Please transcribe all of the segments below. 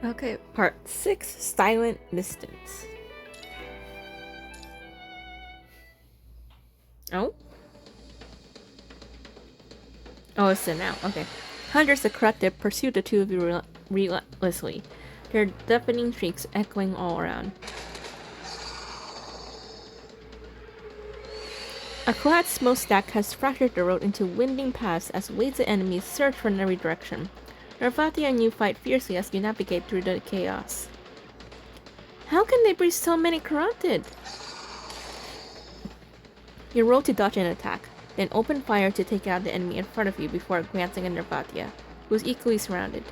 Okay, part 6, Silent Distance. Oh? Oh, it's in now. Okay. Hunters of corrupted pursue the two of you relentlessly, their deafening shrieks echoing all around. A collapsed smokestack has fractured the road into winding paths as waves of enemies surge from every direction. Narvati and you fight fiercely as you navigate through the chaos. How can they breach so many corrupted? You roll to dodge an attack, then open fire to take out the enemy in front of you before glancing at Narvatia, who is equally surrounded.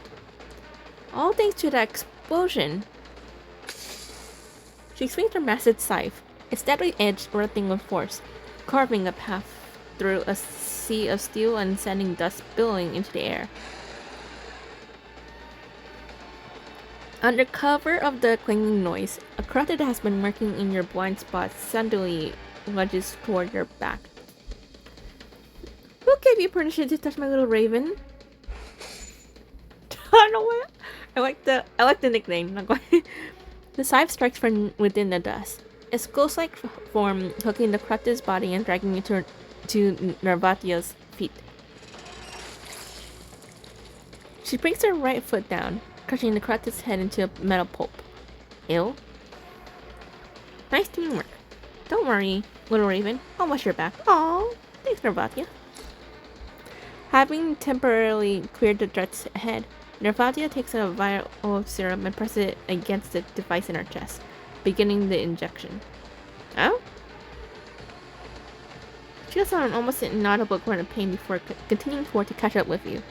All thanks to that explosion. She swings her massive scythe, its deadly edge erupting with force, carving a path through a sea of steel and sending dust billowing into the air. Under cover of the clanging noise, a crowd that has been lurking in your blind spot suddenly lunges toward your back. Who gave you permission to touch my little raven? I don't know what. I like the nickname. Not quite. The scythe strikes from within the dust. Its ghost-like form hooking the crafter's body and dragging it to Narvatia's feet. She brings her right foot down, crushing the crafter's head into a metal pulp. Ew. Nice teamwork. Don't worry, little raven. I'll watch your back. Aww. Thanks, Narvatia. Having temporarily cleared the threats ahead, Narvatia takes a vial of serum and presses it against the device in her chest, beginning the injection. Oh? She lets out an almost inaudible grunt of pain before continuing forward to catch up with you.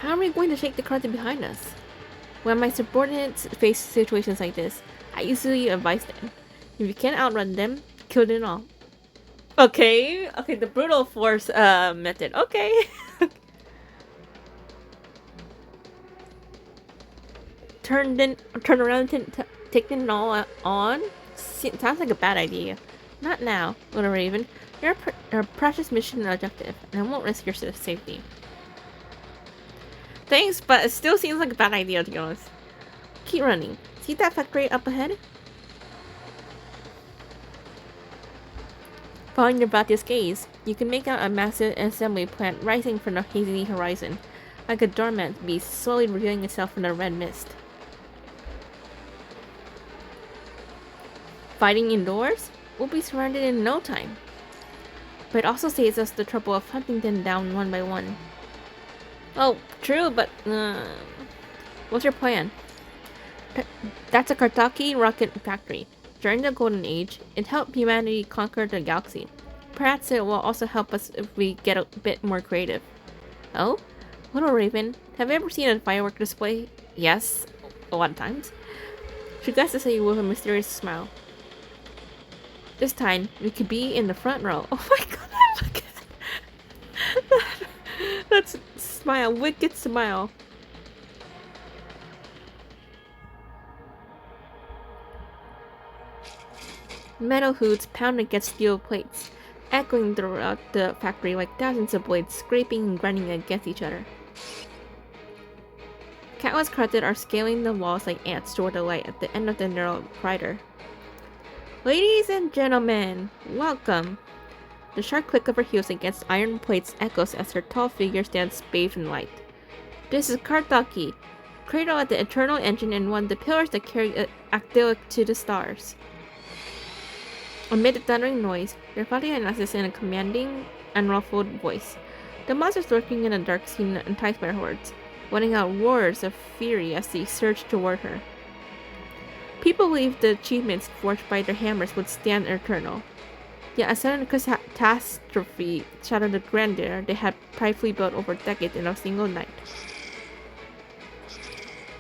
How are we going to shake the cards behind us? When my subordinates face situations like this, I usually advise them. If you can't outrun them, kill them all. Okay, the brutal force method. Okay. Turn around and take them all on? Sounds like a bad idea. Not now, little raven. You're a precious mission objective, and I won't risk your safety. Thanks, but it still seems like a bad idea, to be honest. Keep running. See that factory up ahead? Following your Vatia's gaze, you can make out a massive assembly plant rising from the hazy horizon, like a dormant beast slowly revealing itself in the red mist. Fighting indoors? We'll be surrounded in no time. But it also saves us the trouble of hunting them down one by one. Oh, true, but what's your plan? That's a Kartaki rocket factory. During the Golden Age, it helped humanity conquer the galaxy. Perhaps it will also help us if we get a bit more creative. Oh? Little Raven, have you ever seen a firework display? Yes, a lot of times. She glances at you with a mysterious smile. This time, we could be in the front row. Oh my god, look at that. That's smile, wicked smile. Metal hoods pound against steel plates, echoing throughout the factory like thousands of blades scraping and grinding against each other. Countless crowded are scaling the walls like ants toward the light at the end of the narrow corridor. Ladies and gentlemen, welcome! The sharp click of her heels against iron plates echoes as her tall figure stands bathed in light. This is Kartaki, cradle at the eternal engine and one of the pillars that carry Actilic to the stars. Amid the thundering noise, Nervatia announces in a commanding, unruffled voice. The monsters lurking in the dark seem enticed by her words, letting out roars of fury as they surge toward her. People believed the achievements forged by their hammers would stand eternal. Yet a sudden catastrophe shattered the grandeur they had pridefully built over decades in a single night.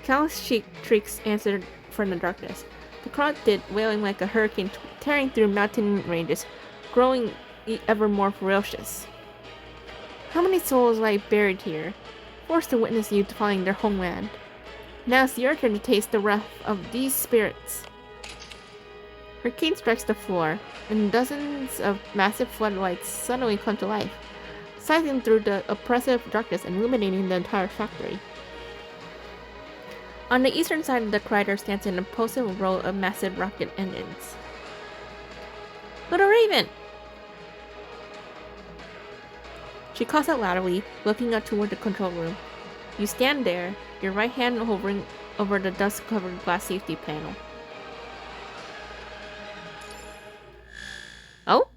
Countless shrieks answered from the darkness. The crowd did, wailing like a hurricane tearing through mountain ranges, growing ever more ferocious. How many souls lie buried here, forced to witness you defying their homeland? Now it's your turn to taste the wrath of these spirits. Her cane strikes the floor, and dozens of massive floodlights suddenly come to life, slicing through the oppressive darkness and illuminating the entire factory. On the eastern side of the crater stands an imposing row of massive rocket engines. Little Raven! She calls out loudly, looking up toward the control room. You stand there, your right hand hovering over the dust-covered glass safety panel. Oh?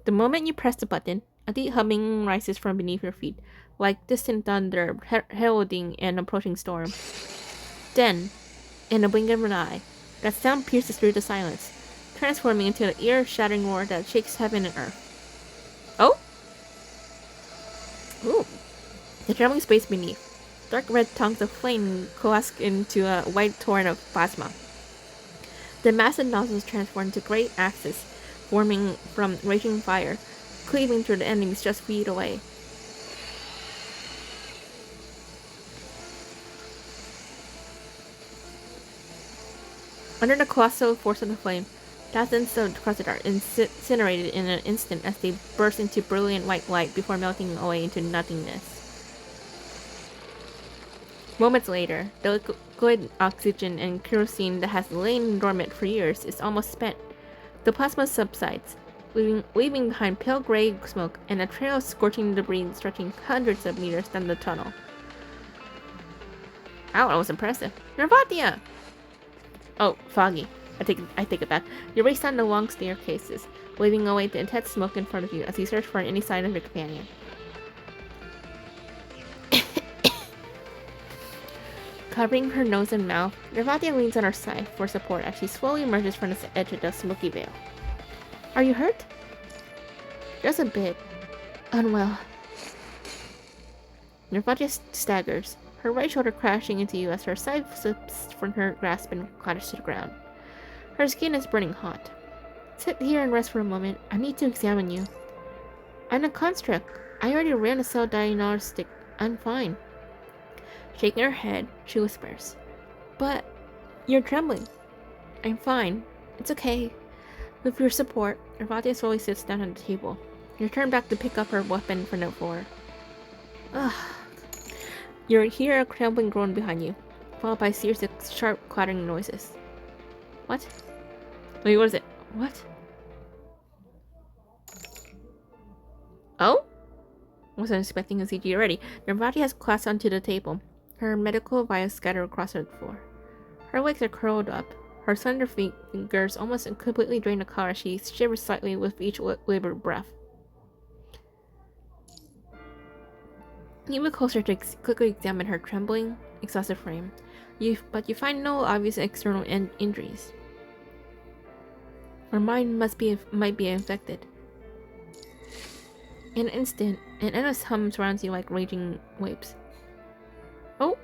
The moment you press the button, a deep humming rises from beneath your feet, like distant thunder heralding an approaching storm. Then, in a blink of an eye, that sound pierces through the silence, transforming into an ear-shattering roar that shakes heaven and earth. Oh? Ooh. The trembling space beneath. Dark red tongues of flame coalesce into a white torrent of plasma. The massive nozzles transform into great axes, forming from raging fire, cleaving through the enemies just feet away. Under the colossal force of the flame, thousands of crusted are incinerated in an instant as they burst into brilliant white light before melting away into nothingness. Moments later, the liquid oxygen and kerosene that has lain dormant for years is almost spent. The plasma subsides, leaving behind pale gray smoke and a trail of scorching debris stretching hundreds of meters down the tunnel. Wow, that was impressive. Nervatia! Oh, Foggy. I take it back. You race down the long staircases, waving away the intense smoke in front of you as you search for any sign of your companion. Covering her nose and mouth, Nervatia leans on her side for support as she slowly emerges from the edge of the smoky veil. Are you hurt? Just a bit. Unwell. Nervatia staggers, her right shoulder crashing into you as her side slips from her grasp and clatters to the ground. Her skin is burning hot. Sit here and rest for a moment. I need to examine you. I'm a construct. I already ran a cell diagnostic. I'm fine. Shaking her head, she whispers. But you're trembling. I'm fine. It's okay. With your support, Nervatia slowly sits down at the table. You turn back to pick up her weapon from the floor. Ugh. You hear a crumbling groan behind you, followed by a series of sharp clattering noises. What? Wait, what is it? What? Oh? Wasn't expecting a CG already. Nervatia has collapsed onto the table. Her medical vials scatter across the floor. Her legs are curled up. Her slender fingers almost completely drain the color as she shivers slightly with each labored breath. You move closer to quickly examine her trembling, exhausted frame, but you find no obvious external injuries. Her mind might be infected. In an instant, an endless hum surrounds you like raging waves. Oh!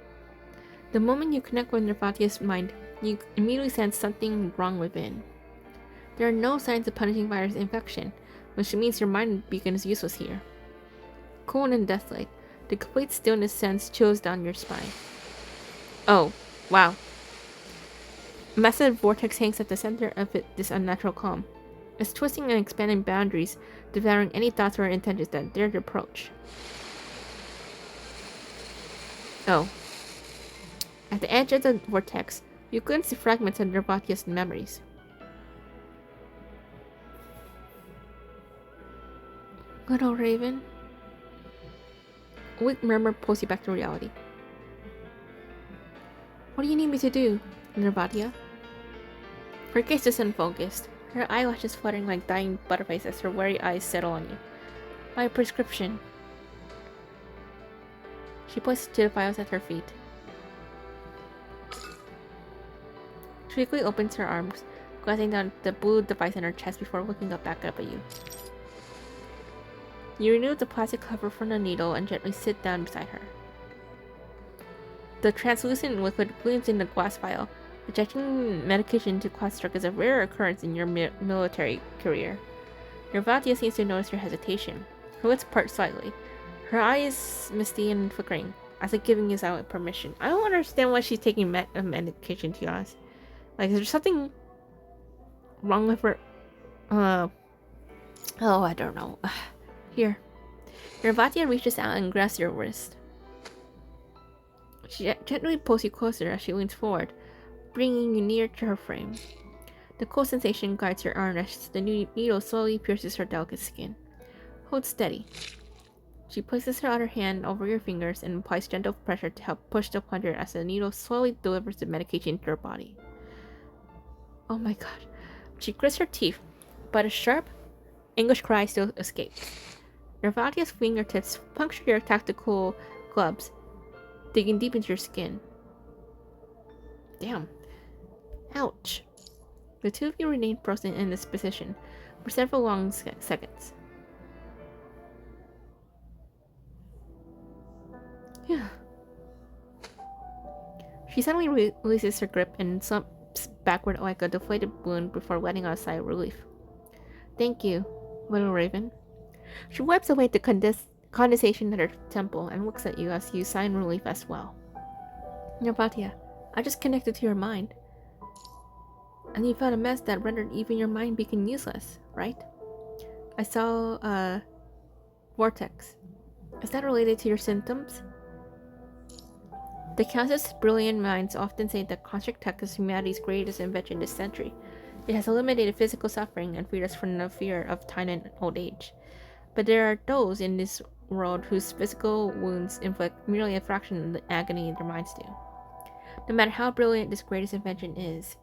The moment you connect with Nervatia's mind, you immediately sense something wrong within. There are no signs of punishing virus infection, which means your mind beacon is useless here. Cold and deathlike, the complete stillness sends chills down your spine. Oh, wow. A massive vortex hangs at the center of this unnatural calm. It's twisting and expanding boundaries, devouring any thoughts or intentions that dare to approach. Oh. At the edge of the vortex, you glimpse the fragments of Nervatia's memories. Little Raven. A weak murmur pulls you back to reality. What do you need me to do, Nervatia? Her gaze is unfocused, her eyelashes fluttering like dying butterflies as her weary eyes settle on you. My prescription. She points to the files at her feet. She quickly opens her arms, glancing down at the blue device in her chest before looking back up at you. You remove the plastic cover from the needle and gently sit down beside her. The translucent liquid gleams in the glass vial. Injecting medication to construct is a rare occurrence in your military career. Nervatia seems to notice your hesitation. Her lips part slightly. Her eyes misty and flickering, as if giving you silent permission. I don't understand why she's taking medication, to be honest. Like, is there something wrong with her? Oh, I don't know. Here. Nervatia reaches out and grasps your wrist. She gently pulls you closer as she leans forward, bringing you near to her frame. The cold sensation guides her arm as the needle slowly pierces her delicate skin. Hold steady. She places her other hand over your fingers and applies gentle pressure to help push the plunger as the needle slowly delivers the medication to her body. Oh my god. She grits her teeth, but a sharp, English cry still escapes. Nervatia's fingertips puncture your tactical gloves, digging deep into your skin. Damn. Ouch. The two of you remain frozen in this position for several long seconds. Yeah. She suddenly releases her grip and slumps backward like a deflated balloon before letting out a sigh of relief. Thank you, little raven. She wipes away the condensation at her temple and looks at you as you sigh in relief as well. Nervatia, I just connected to your mind. And you found a mess that rendered even your mind beacon useless, right? I saw a vortex. Is that related to your symptoms? The Council's brilliant minds often say that construct tech is humanity's greatest invention this century. It has eliminated physical suffering and freed us from the fear of time and old age. But there are those in this world whose physical wounds inflict merely a fraction of the agony their minds do. No matter how brilliant this greatest invention is,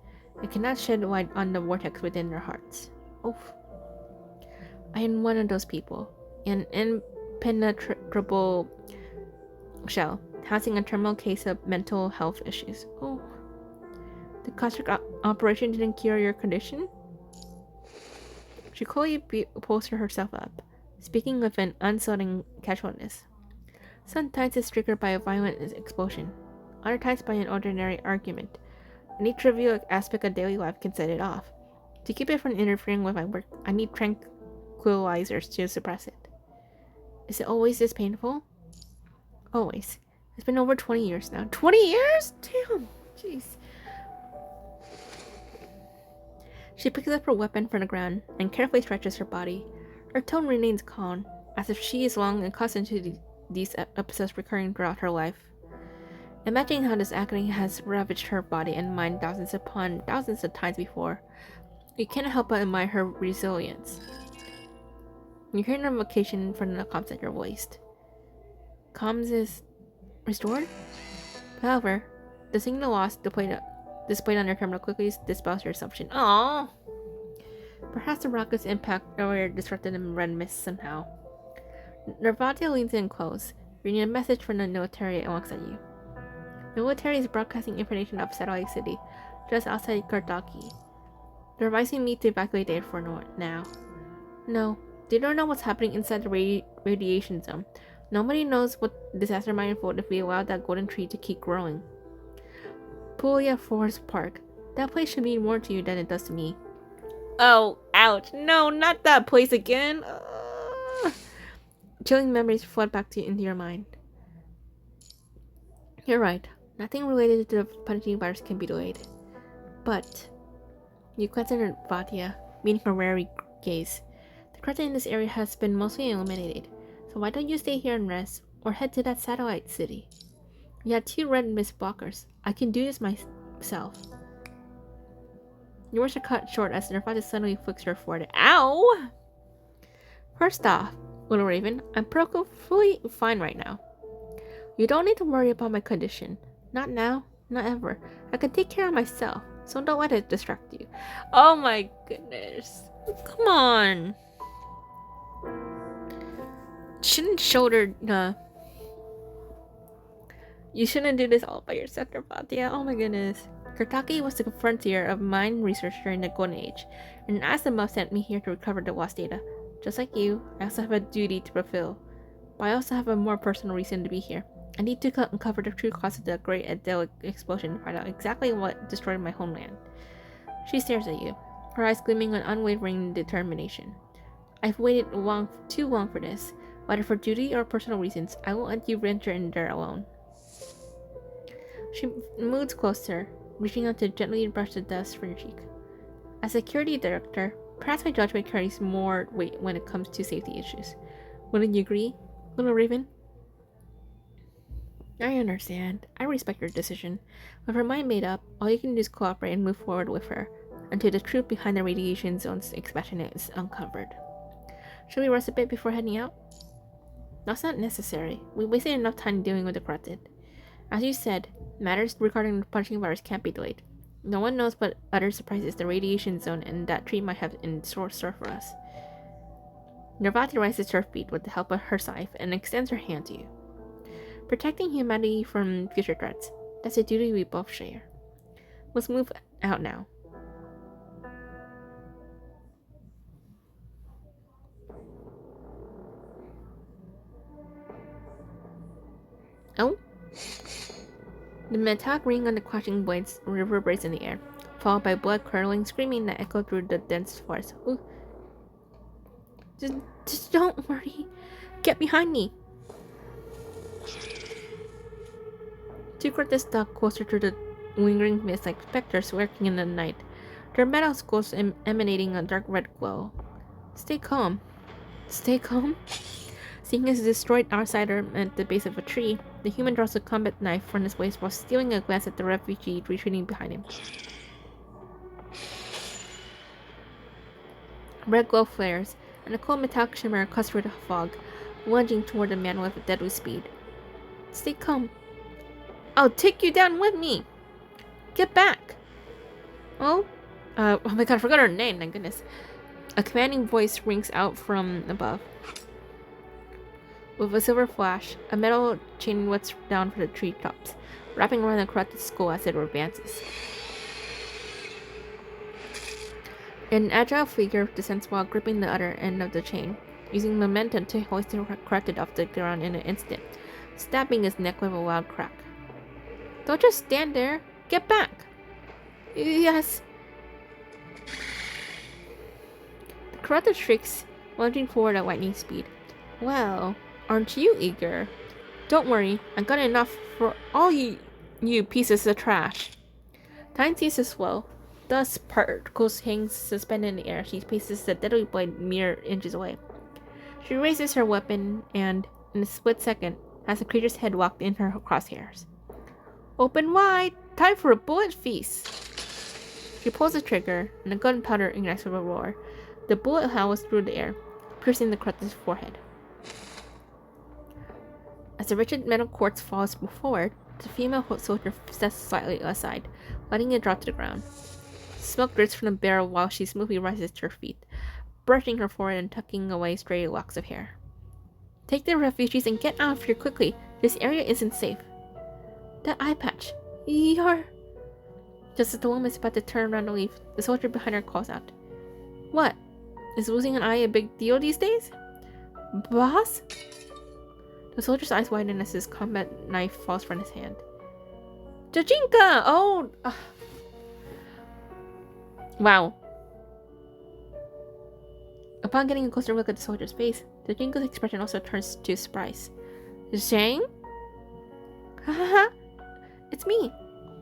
it cannot shed light on the vortex within their hearts. Oof. I am one of those people, an impenetrable shell, housing a terminal case of mental health issues. Oh. The cosmic operation didn't cure your condition? She coolly bolstered herself up, speaking with an unsettling casualness. Sometimes it's triggered by a violent explosion, other times by an ordinary argument. Any trivial aspect of daily life can set it off. To keep it from interfering with my work, I need tranquilizers to suppress it. Is it always this painful? Always. It's been over 20 years now. 20 years? Damn. Jeez. She picks up her weapon from the ground and carefully stretches her body. Her tone remains calm, as if she is long accustomed to these episodes recurring throughout her life. Imagining how this agony has ravaged her body and mind thousands upon thousands of times before, you cannot help but admire her resilience. You hear an invocation from the comms at your waist. Comms is restored? However, the signal loss displayed on your terminal quickly dispels your assumption. Aww! Perhaps the rocket's impact earlier disrupted the red mist somehow. Nervatia leans in close, reading a message from the military and looks at you. The military is broadcasting information of Satellite City, just outside Kartaki. They're advising me to evacuate there for now. No, they don't know what's happening inside the radiation zone. Nobody knows what disaster might unfold if we allow that golden tree to keep growing. Puglia Forest Park. That place should mean more to you than it does to me. Oh, ouch. No, not that place again. Chilling memories flood back into your mind. You're right. Nothing related to the punishing virus can be delayed. But you glance at Nervatia, meeting her wary gaze. The corruption in this area has been mostly eliminated, so why don't you stay here and rest, or head to that satellite city? You have 2 red mist blockers. I can do this myself. Your words are cut short as Nervatia suddenly flicks her forehead. Ow! First off, little raven, I'm perfectly fine right now. You don't need to worry about my condition. Not now, not ever. I can take care of myself, so don't let it distract you. Oh my goodness. Come on. You shouldn't do this all by yourself, Nervatia. Oh my goodness. Kartaki was the frontier of mine research during the Golden Age, and Asimov sent me here to recover the lost data. Just like you, I also have a duty to fulfill. But I also have a more personal reason to be here. I need to uncover the true cause of the great Adelic explosion and find out exactly what destroyed my homeland. She stares at you, her eyes gleaming with unwavering determination. I've waited too long for this. Whether for duty or personal reasons, I won't let you venture in there alone. She moves closer, reaching out to gently brush the dust from your cheek. As security director, perhaps my judgment carries more weight when it comes to safety issues. Wouldn't you agree, little raven? I understand. I respect your decision. With her mind made up, all you can do is cooperate and move forward with her until the truth behind the radiation zone's expansion is uncovered. Should we rest a bit before heading out? That's not necessary. We wasted enough time dealing with the corrupted. As you said, matters regarding the punching virus can't be delayed. No one knows what other surprises the radiation zone and that tree might have in store for us. Nervati rises to her feet with the help of her scythe and extends her hand to you. Protecting humanity from future threats. That's a duty we both share. Let's move out now. Oh? The metallic ring on the crushing blades reverberates in the air, followed by blood-curdling screaming that echo through the dense forest. Ooh. Just don't worry. Get behind me. Two critters stalk closer to the lingering mist like specters lurking in the night, their metal skulls emanating a dark red glow. Stay calm. Stay calm? Seeing his destroyed outsider at the base of a tree, the human draws a combat knife from his waist while stealing a glance at the refugee retreating behind him. Red glow flares, and a cold metallic shimmer cuts through the fog, lunging toward the man with deadly speed. Stay calm. I'll take you down with me! Get back! Oh? Oh my god, I forgot her name, thank goodness. A commanding voice rings out from above. With a silver flash, a metal chain whips down from the treetops, wrapping around the corrupted skull as it advances. An agile figure descends while gripping the other end of the chain, using momentum to hoist the corrupted off the ground in an instant, stabbing his neck with a loud crack. Don't just stand there! Get back! Yes! The corrupted shrieks, lunging forward at lightning speed. Well, aren't you eager? Don't worry, I've got enough for all you pieces of trash. Time seems to slow. Dust particles hang suspended in the air. She places the deadly blade mere inches away. She raises her weapon and, in a split second, has the creature's head locked in her crosshairs. Open wide! Time for a bullet feast! She pulls the trigger, and the gunpowder ignites with a roar. The bullet howls through the air, piercing the corrupted's forehead. As the rigid metal quartz falls forward, the female soldier steps slightly aside, letting it drop to the ground. Smoke drifts from the barrel while she smoothly rises to her feet, brushing her forehead and tucking away stray locks of hair. Take the refugees and get out of here quickly. This area isn't safe. That eye patch. You're... Just as the woman is about to turn around to leave, the soldier behind her calls out. What? Is losing an eye a big deal these days? Boss? The soldier's eyes widen as his combat knife falls from his hand. Jajinka! Oh! Wow. Upon getting a closer look at the soldier's face, Jajinka's expression also turns to surprise. Zhang? Hahaha! It's me!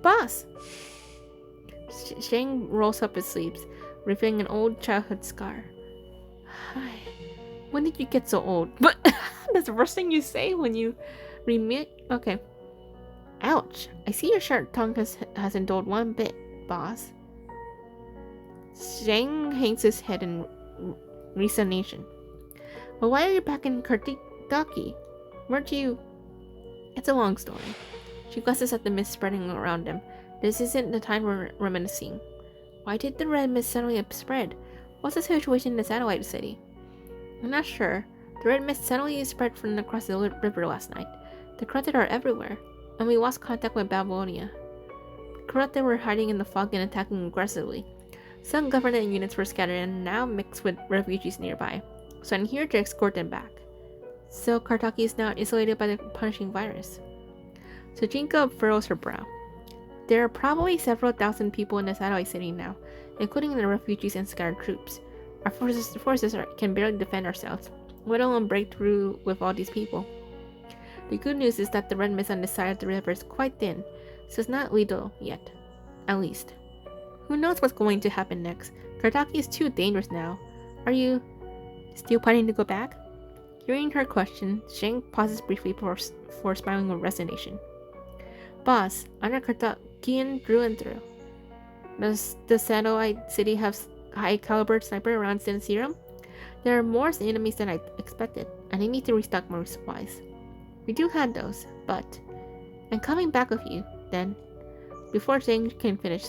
Boss! Zhang rolls up his sleeves, revealing an old childhood scar. Hi. When did you get so old? But that's the first thing you say when you remit. Okay. Ouch. I see your sharp tongue hasn't dulled one bit, boss. Zhang hangs his head in resignation. Well, why are you back in Kartaki? Weren't you... It's a long story. She glances at the mist spreading around them. This isn't the time we're reminiscing. Why did the red mist suddenly spread? What's the situation in the satellite city? I'm not sure. The red mist suddenly spread from across the river last night. The corrupted are everywhere, and we lost contact with Babylonia. The corrupted were hiding in the fog and attacking aggressively. Some government units were scattered and now mixed with refugees nearby, so I'm here to escort them back. So Kartaki is now isolated by the punishing virus. Sujinka furrows her brow. There are probably several thousand people in the satellite city now, including the refugees and scattered troops. Our forces can barely defend ourselves, let alone break through with all these people. The good news is that the red mist on this side of the river is quite thin, so it's not lethal yet. At least. Who knows what's going to happen next? Kartaki is too dangerous now. Are you still planning to go back? Hearing her question, Shang pauses briefly before smiling with resignation. Boss, undercut Kian through and through. Does the satellite city have high-caliber sniper rounds in serum? There are more enemies than I expected, and I need to restock more supplies. We do have those, but I'm coming back with you, then. Before Shang can finish,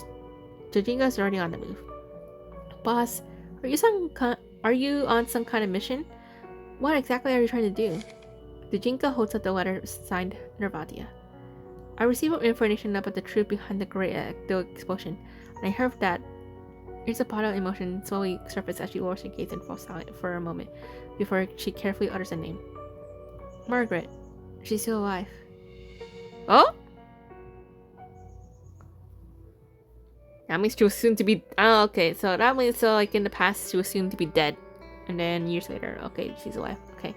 Jajinga's already on the move. Boss, are you on some kind of mission? What exactly are you trying to do? Dujinka holds up the letter signed Nervatia. I received information about the truth behind the great explosion, and I heard that here's a pot of emotion slowly surfaces as she lowers her gaze and falls silent for a moment before she carefully utters a name. Margaret. She's still alive. Oh? That means she was soon to be. Oh, okay. So that means like in the past she was soon to be dead, and then years later, okay, she's alive. Okay.